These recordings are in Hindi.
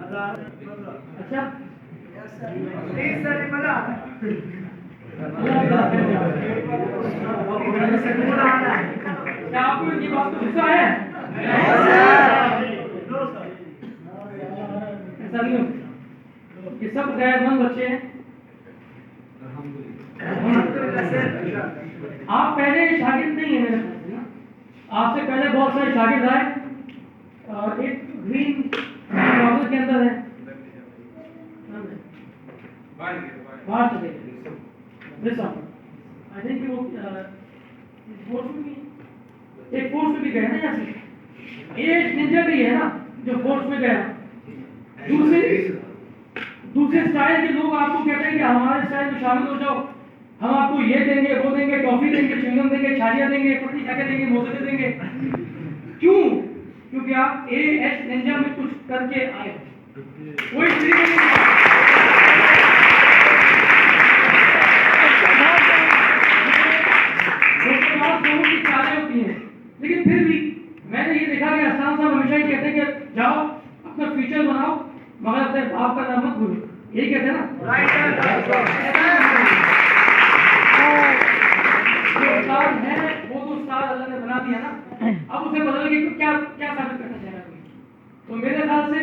अच्छा क्या आपको इनकी बात को गुस्सा है? ऐसा नहीं हो, ये सब गैरमंद बच्चे हैं। आप पहले शागिर्द नहीं है मेरे पास ना, आपसे पहले बहुत सारे शागिर्द आए और एक ग्रीन ट्राउजर के अंदर है बाहर चले गए। आई थिंक वो फोर्स में भी एक फोर्स में भी गए ना, यहाँ से एक निंजा भी है ना जो फोर्स में गया। दूसरे स्टाइल के लोग आपको कहते हैं कि हमारे स्टाइल में शामिल हो जाओ, हम आपको ये देंगे, वो देंगे, टॉफी देंगे, च्युइंगम देंगे, छालियां देंगे, पत्नी जाके देंगे, मोजे देंगे। क्यों? क्योंकि आप AH निंजा में कुछ करके आए। कोई लेकिन फिर भी मैंने ये देखा कि अफसान साहब हमेशा ही कहते हैं कि जाओ अपना फ्यूचर बनाओ मगर अपने बाप का नाम मत भूलो, यही कहते हैं ना। जो उस्ताद है वो तो उस्ताद अल्लाह ने बना दिया ना, अब उसे बदल के क्या क्या साबित करना चाहेगा कोई? तो मेरे ख्याल से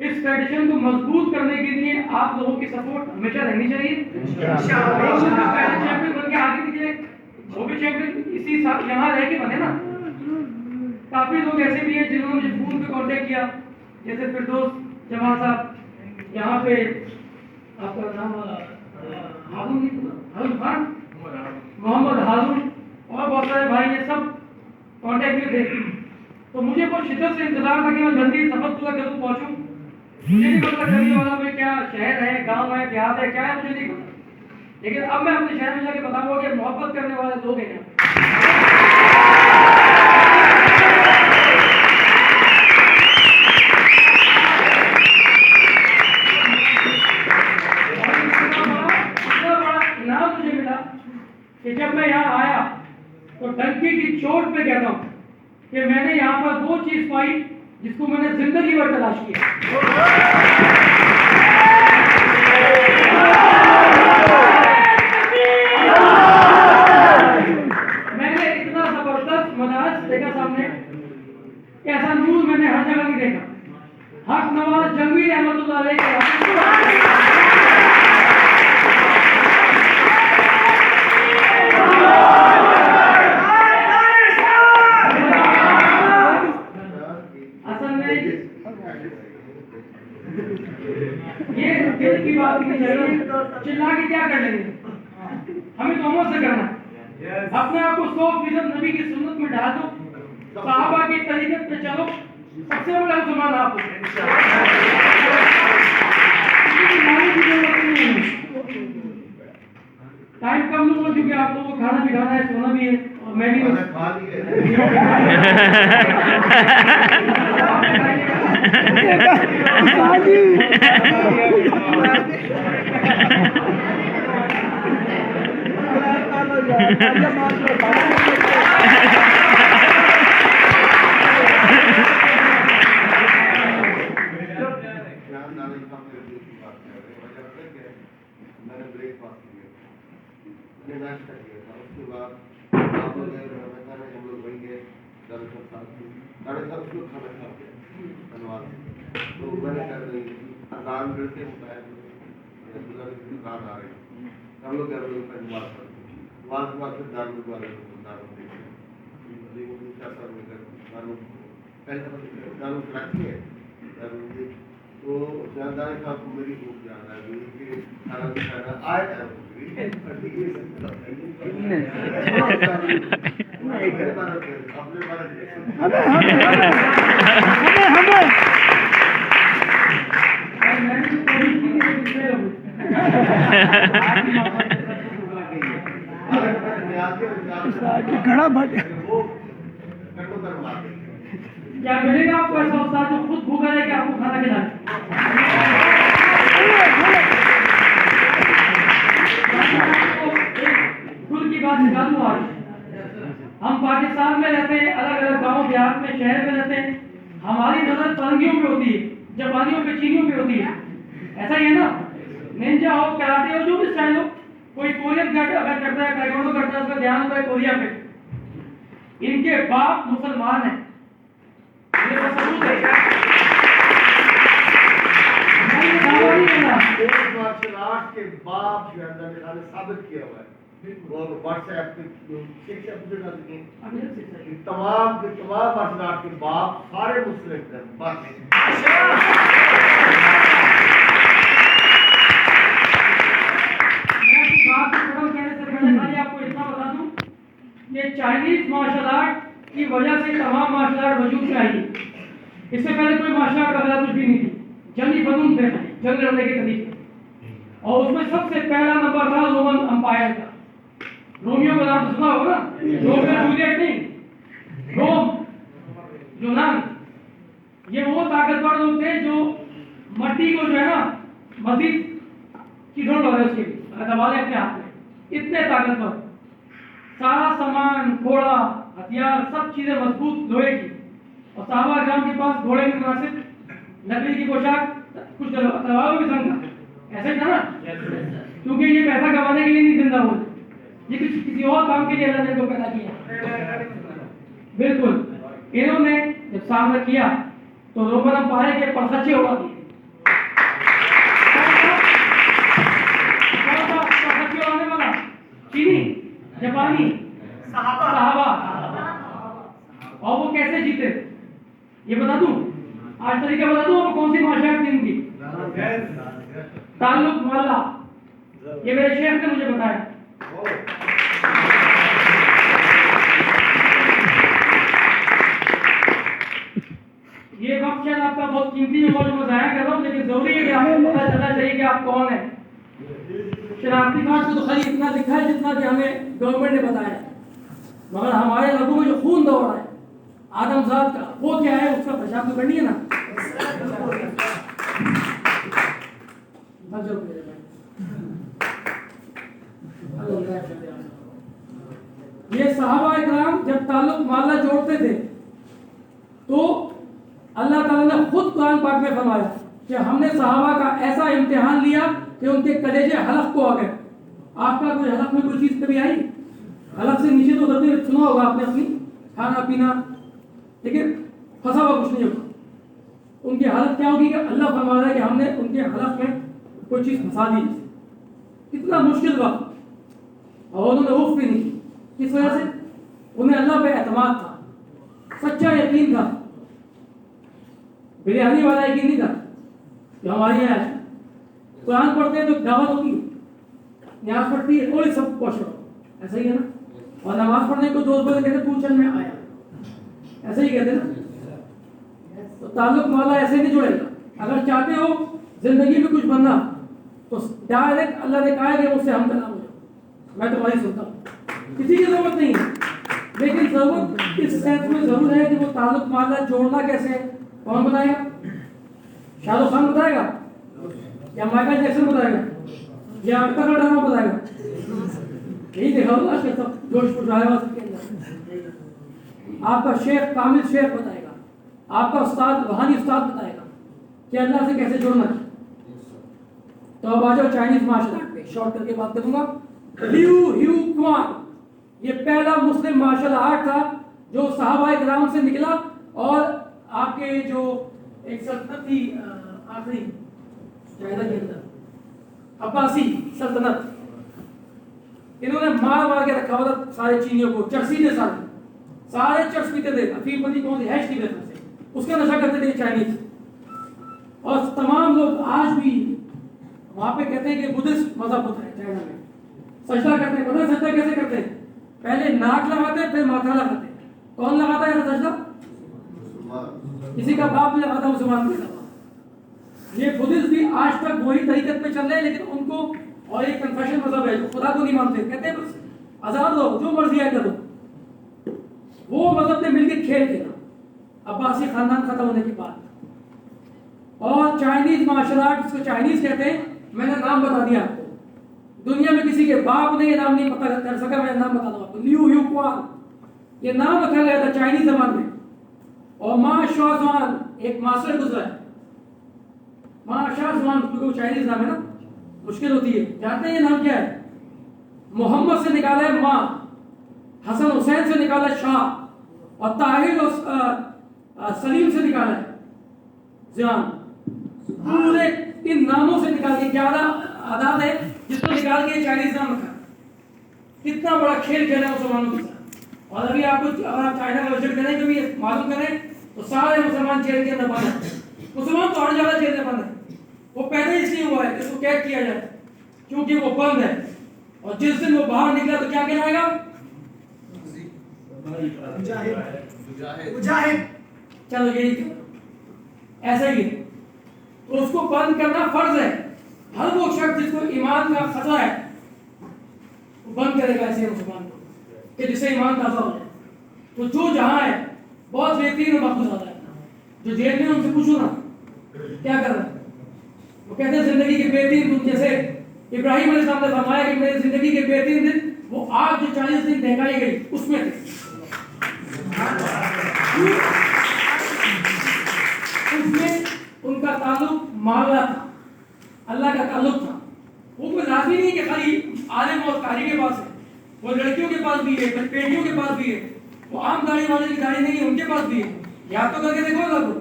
इस ट्रेडिशन को मजबूत करने के लिए आप लोगों की सपोर्ट हमेशा रहनी चाहिए। चैंपियन बन के आगे निकले, वो भी चैंपियन इसी साल यहाँ रह के बने ना। काफी लोग ऐसे भी हैं जिन्होंने मुझे फोन पे कांटेक्ट किया, जैसे फिरदौस जमाल साहब, यहाँ पे आपका नाम हारून खान, मोहम्मद हारून और बहुत सारे भाई, ये सब कांटेक्ट में थे। तो मुझे बहुत शिद्दत से इंतजार था कि मैं जल्दी सफर पूरा करूँ, पहुंचूं। मुझे नहीं पता करने वाला में क्या शहर है, गांव है, देहात है, क्या है मुझे नहीं पता, लेकिन अब मैं अपने शहर में जाके बताऊंगा कि मोहब्बत करने वाले लोग हैं यहाँ। कि जब मैं यहाँ आया तो डंकी की चोट पे कहता हूँ कि मैंने यहाँ पर वो चीज पाई जिसको मैंने जिंदगी भर तलाश किया। मैंने इतना जबरदस्त मनाज देखा सामने, ऐसा न्यूज मैंने हर जगह नहीं देखा। हक नवाज जंगवी रहमतुल्लाह अलैह ये दिल की बात नहीं चाहिए, चिल्ला के क्या कर लेंगे, हमें तो अमल से करना है। अपने आप को 100% नबी की सुन्नत में डाल दो, सहाबा की तरीक़त पे चलो, सबसे बड़ा मुसलमान आप हो। टाइम कम लूंगा क्योंकि आप लोगों को खाना भी खाना है, सोना भी है और मैं भी मैंने ब्रेकफास्ट किया, नाश्ता किया था, उसके बाद हम लोग वहीं गए 7:30 को खाना खा गया धन्यवाद। तो मैंने कर रही अजान मिलते मुताबिक दुकान आ रही, हम लोग घर में धन्यवाद करते वहाँ के बाद फिर दारू वाले दारू रखी है तो जानदारी साहब को मेरी भूख ज्यादा है कि खाना भी खाना आए घड़ा भर क्या मिलेगा आपको ऐसा उस्ताद जो खुद भूखा है कि आपको खाना खिलाए? खुद की बात निकाल दूं आज, हम पाकिस्तान में रहते हैं, अलग अलग गांव देहात में, शहर में रहते हैं, हमारी नजर पलंगियों पे होती है, जापानियों मार्शल पे चीनियों पे होती है, ऐसा ही है ना। निंजा हो, कराटे हो, जो भी स्टाइल हो, कोई कोरियन कराटे अगर करता है, ताइक्वांडो करता है, उसका ध्यान होता है कोरिया पे। इनके बाप मुसलमान हैं, ये तो सबूत है। मैं ये दावा नहीं कर रहा। एक मार्शल आर्ट के बाप जो है अल्लाह ताला ने साबित किया हुआ है, और व्हाट्सएप पे जो 6 एपिसोड आ चुके हैं कि तमाम मार्शल आर्ट के बाप सारे मुस्लिम हैं। बस बात खत्म करने से पहले खाली आपको इतना बता दूं, ये चाइनीज मार्शल आर्ट की वजह से तमाम मार्शल आर्ट वजूद में आई। इससे पहले कोई मार्शल आर्ट वगैरह कुछ भी नहीं थी, जंगी फनून थे, जंग लड़ने के तरीके, और उसमें सबसे पहला नंबर था रोमन अंपायर का। रोमियो का नाम सुना होगा ना, रोमियो जूलियट नहीं, रोम यूनान। ये वो ताकतवर लोग थे जो मट्टी को जो है ना मस्जिद की ढूंढ रहे उसके दबा ले अपने हाथ में, इतने ताकतवर। सारा सामान, घोड़ा, हथियार, सब चीजें मजबूत लोहे की, और साहबा किराम के पास घोड़े के मुनासिब लकड़ी की पोशाक, कुछ तलवारों भी संग था, ऐसे ही था ना, क्योंकि ये पैसा कमाने के लिए नहीं जिंदा हुए, ये किसी और काम के लिए अल्लाह ने इनको पैदा किया। बिल्कुल, इन्होंने जब सामना किया तो रोमन अंपायर के परखच्चे उड़ा दिए। चीनी, जापानी, साहबा। और वो कैसे जीते ये बता दूं, आज तरीका बता दूं आपको, कौन सी मार्शल आर्ट थी उनकी? ताल्लुक मोहल्ला, ये मेरे शेख ने मुझे बताया। ये वक्त शायद आपका बहुत कीमती जो मैं जाया कर रहा हूँ, लेकिन जरूरी है कि आपको पता चलना चाहिए कि आप कौन है। शनाख्ती कार्ड को तो खाली इतना लिखा है जितना कि हमें गवर्नमेंट ने बताया, मगर हमारे रगों में जो खून दौड़ रहा है आदम साहब का, वो क्या है, उसका पेशाब तो करनी है ना। ये सहाबा इकराम जब ताल्लुक मोहल्ला जोड़ते थे तो अल्लाह ताला ने खुद कुरान पाक में फरमाया कि हमने सहाबा का ऐसा इम्तिहान लिया कि उनके कलेजे हलक को आ गए। आपका कोई हलक में कोई चीज कभी आई? हलक से नीचे तो उतरते हुए सुना होगा आपने अपनी, खाना पीना, लेकिन फंसा हुआ कुछ नहीं होगा। उनकी हालत क्या होगी कि अल्लाह फरमा रहा है कि हमने उनके हलक में कोई चीज फंसा दी। कितना मुश्किल वक्त, और उन्होंने उफ भी नहीं की। किस वजह से? उन्हें अल्लाह पे एतमाद था, सच्चा यकीन था, बिरयानी वाला यकीन नहीं था जो हमारी यहाँ है। कुरान पढ़ते हैं तो दावत होगी, नमाज पढ़ती है और सब पहुंचो, ऐसा ही है ना। और नमाज पढ़ने को दोस्त बोले कहते तू चल मैं आया, ऐसा ही कहते ना। तो ताल्लुक मोहल्ला ऐसे नहीं जुड़ेगा। अगर चाहते हो जिंदगी में कुछ बनना तो डायरेक्ट अल्लाह ने कहा है कि मुझसे हम करना हो जाओ, मैं तुम्हारी सुनता हूँ, किसी की जरूरत नहीं है। लेकिन जरूरत इस सेंस में जरूर है कि वो ताल्लुक मोहल्ला जोड़ना कैसे है, कौन बताएगा? शाहरुख खान बताएगा या माइकल जैक्सन बताएगा या अक्तर का ड्रामा बताएगा? यही देखा होगा आजकल सब जोश पुराया के अंदर। आपका शेख कामिल शेख बताएगा, आपका उस्ताद रूहानी उस्ताद बताएगा कि अल्लाह से कैसे जुड़ना है। तो अब आ जाओ चाइनीज मार्शल आर्ट पे, शॉर्ट करके बात करूंगा। लिू ह्यू क्वान, ये पहला मुस्लिम मार्शल आर्ट था जो सहाबा इकराम से निकला, और आपके जो एक सल्तनत थी आखिरी चाइना के अंदर, अब्बासी सल्तनत, इन्होंने मार मार के रखा हुआ था सारे चीनियों को, चरसी ने सारे चर्च पीते थे, अफीम बंदी कौन सी हैश की वजह से, उसका नशा करते थे चाइनीज। और तमाम लोग आज भी वहां पे कहते हैं कि बुद्धिस्ट मजहब होता है चाइना में, सजदा करते हैं। पता है सजदा कैसे करते हैं? पहले नाक लगाते हैं, फिर माथा लगाते हैं। कौन लगाता है सजदा? किसी का बाप नहीं लगाता, मुसलमान नहीं लगाता। ये बुद्धिस्ट भी आज तक वही तरीकत पे चल रहे हैं, लेकिन उनको और एक कन्फेशन मजहब है जो खुदा को नहीं मानते, कहते हैं बस आजाद रहो, जो मर्जी है करो। वो मजहब ने मिलकर खेल खेला अब्बासी खानदान खत्म होने के बाद। और चाइनीज मार्शल आर्ट, जिसको चाइनीज कहते हैं, मैंने नाम बता दिया आपको। दुनिया में किसी के बाप ने ये नाम नहीं पता कर सका, मैं नाम बता दूं आपको, लिू ह्यू क्वान, ये नाम रखा गया था चाइनीज जबान में। और मा शोजुआन, एक मास्टर गुजरा है, हाँ शाह जबान, क्योंकि चाइनीज नाम है ना, मुश्किल होती है। जानते हैं ये नाम क्या है? मोहम्मद से निकाला है माँ, हसन हुसैन से निकाला है शाह, और ताहिर और सलीम से निकाला है जान। पूरे इन नामों से निकाल के 11 आदाद है जिसको निकाल के चाइनीज नाम रखा। कितना बड़ा खेल खेला है मुसलमानों के साथ। और अभी आपको अगर आप चाइना का विजिट करें, कभी मालूम करें, तो सारे मुसलमान जेल के अंदर बंद है। मुसलमान तो हर जगह जेल में बंद है। वो पैदा इसलिए हुआ है कि उसको कैद किया जाए, क्योंकि वो बंद है। और जिस दिन वो बाहर निकला तो क्या कहलाएगा? मुजाहिद। चलो यही तो ऐसा ही है। तो उसको बंद करना फर्ज है। हर वो शख्स जिसको ईमान का खतरा है वो बंद करेगा ऐसे मुसलमान को, कि जिससे ईमान ताजा हो जाए। तो जो जहां है बहुत बेहतरीन और महफूज आता है। जो जेल में उनसे पूछो ना क्या कर रहा है, वो कहते हैं जिंदगी के बेहतरीन दिन, जैसे इब्राहिम अलैहिस्सलाम ने फरमाया कि मेरी जिंदगी के बेहतरीन दिन वो आग जो 40 दिन दहकाई गई उसमें थे। उसमें उनका ताल्लुक मामला था, अल्लाह का ताल्लुक था। वो कोई लाजमी नहीं कि खाली आलिम और कारी के पास है, वो लड़कियों के पास भी है, बेटियों के पास भी है, वो आम दाढ़ी वाले की दाढ़ी नहीं है, उनके पास भी है। याद तो करके देखो अल्लाह को,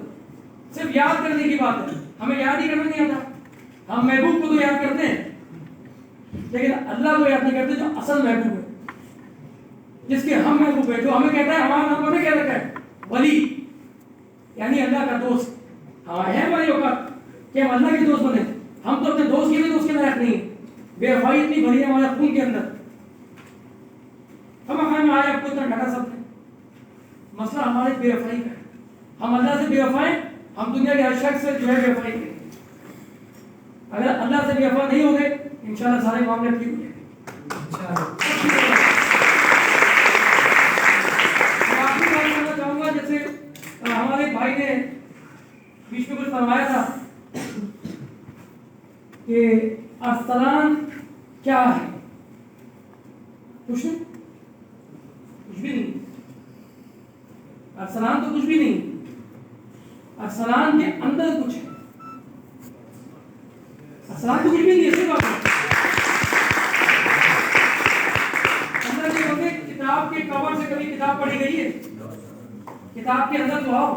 सिर्फ याद करने की बात है। हमें याद ही करना नहीं आता। हम महबूब को तो याद करते हैं, लेकिन अल्लाह को याद नहीं करते जो असल महबूब है, जिसके हम महबूब है, जो हमें कहता है, हमारा नाम हमें क्या रखा है? वली, यानी अल्लाह का दोस्त। हमारे हैं वली औकात कि हम अल्लाह के दोस्त बने। हम तो अपने दोस्त के भी दोस्त के लायक नहीं है। बेवफाई इतनी भरी है हमारे खून के अंदर। हम में आए आपको इतना ढका सब ने। मसला हमारी बेवफाई का है। हम अल्लाह से बेवफाई, हम दुनिया के हर शख्स से जो है बेवफाई करेंगे। अगर अल्लाह से बेवफा नहीं हो गए, इंशाल्लाह सारे मामले ठीक हो जाएंगे। आखिरी बात करना चाहूंगा, जैसे हमारे भाई ने बीच में कुछ फरमाया था कि अस्सलाम क्या है? कुछ भी नहीं। अस्सलाम तो कुछ भी नहीं। अस्सलाम के अंदर कुछ है। अस्सलाम तो कुछ भी नहीं है, सिर्फ अंदर के होते। किताब के कवर से कभी किताब पढ़ी गई है? किताब के अंदर तो आओ,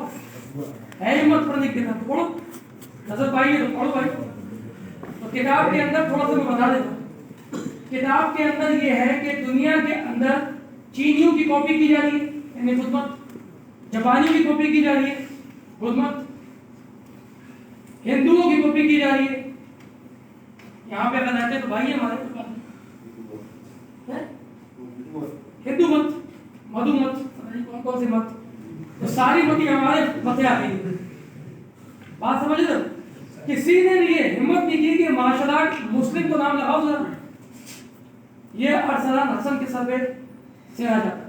है हिम्मत पढ़ने की किताब तो पढ़ो, नजर पाइए तो पढ़ो भाई। तो किताब के अंदर थोड़ा सा मैं बता देता हूँ। किताब के अंदर ये है कि दुनिया के अंदर चीनियों की कॉपी की जा रही है, यानी खुदमत, जापानियों की कॉपी की जा रही है, खुदमत, हिंदुओं की कॉपी की जा रही है। यहाँ पे अगर रहते तो भाई हमारे हिंदू मत, मधु मत, कौन कौन से मत, तो सारी मती हमारे मते आती है। बात समझ लो, किसी ने ये हिम्मत नहीं की कि माशाल्लाह मुस्लिम को नाम लगाओ जरा, ये अरसलान हसन के सर पे से आ जाता।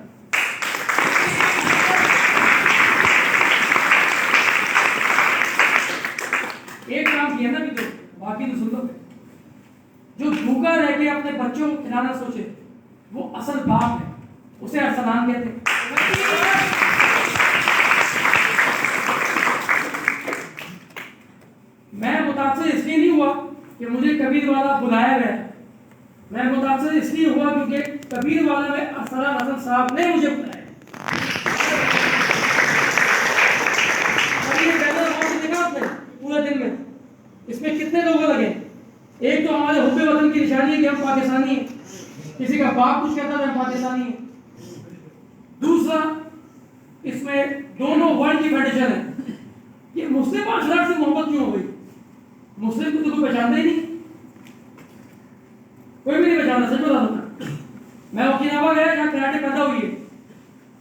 एक काम किया ना भी, तो बाकी तो सुन लो। जो भूखा रह के अपने बच्चों को खिलाना सोचे वो असल बाप है, उसे अरसलान कहते हैं। मैं मुतासिर इसलिए नहीं हुआ कि मुझे कबीर वाला बुलाया गया, मैं मुतासिर इसलिए हुआ क्योंकि कबीर वाला में अरसलान हसन साहब ने मुझे बुलाया। देखा आपने पूरे दिन में इसमें कितने लोग लगे? एक तो हमारे हुब्बे वतन की निशानी है कि हम पाकिस्तानी हैं, किसी का बाप कुछ कहता है हम पाकिस्तानी हैं। दूसरा, इसमें दोनों वर्ल्ड की फेडरेशन है। ये मुस्लिम माशरा से मोहब्बत क्यों हो गई? मुस्लिम को तो कोई पहचानता ही नहीं, कोई भी नहीं पहचानता। सच बता दूं, मैं ओकिनावा गया जहाँ कराटे पैदा हुई है,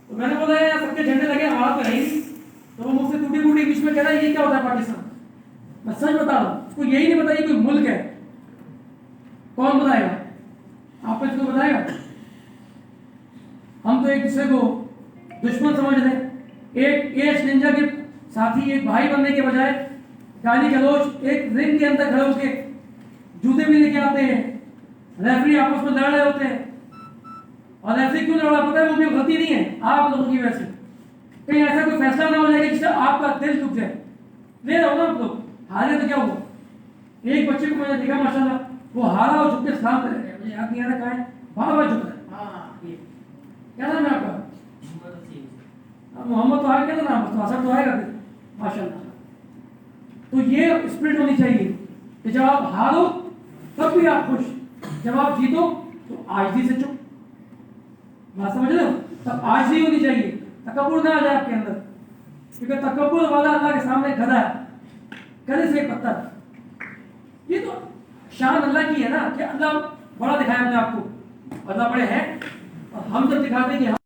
तो मैंने बोला यार सबके झंडे लगे, हमारा तो है ही नहीं। तो वो मुझसे टूटी फूटी बीच में कह रहा है ये क्या होता है पाकिस्तान। मैं सच बता रहा हूँ, उसको यही नहीं पता ये कोई मुल्क है। कौन बताएगा? आप इसको बताएगा? हम तो एक दूसरे को दुश्मन समझ रहे हैं। एक एश निंजा के साथी एक भाई बनने के बजाय गाली गलौज एक रिंग के अंदर खड़े होके जूते भी लेके आते हैं, रेफरी आपस में लड़ रहे होते हैं। और रेफरी क्यों लड़ रहा पता है? वो भी गलती नहीं है आप लोगों की वजह से। कहीं ऐसा कोई फैसला ना हो जाएगा जिससे आपका दिल टूट जाए। ले रहे हो ना आप लोग, हारे तो क्या हुआ? एक बच्चे को मैंने देखा माशाल्लाह, वो हारा और झुक के सलाम कर रहे हैं, मुझे याद नहीं आ रहा कहाँ है, बार बार झुक रहा है। हाँ, ये क्या नाम है आपका? मोहम्मद तो आया, क्या नाम है? तो असर तो आएगा फिर माशाल्लाह। तो ये स्पिरिट होनी चाहिए कि जब आप हारो तब भी आप खुश, जब आप जीतो तो आजिज़ी से चुप। बात समझ रहे हो? तब आजिज़ी होनी चाहिए, तकब्बुर ना आ जाए आपके अंदर, क्योंकि तकब्बुर वाला अल्लाह के सामने गधा है, गधे से एक पत्थर। ये तो शान अल्लाह की है ना कि अल्लाह बड़ा दिखाया अपने आपको, अल्लाह बड़े हैं, और हम जब दिखाते हैं कि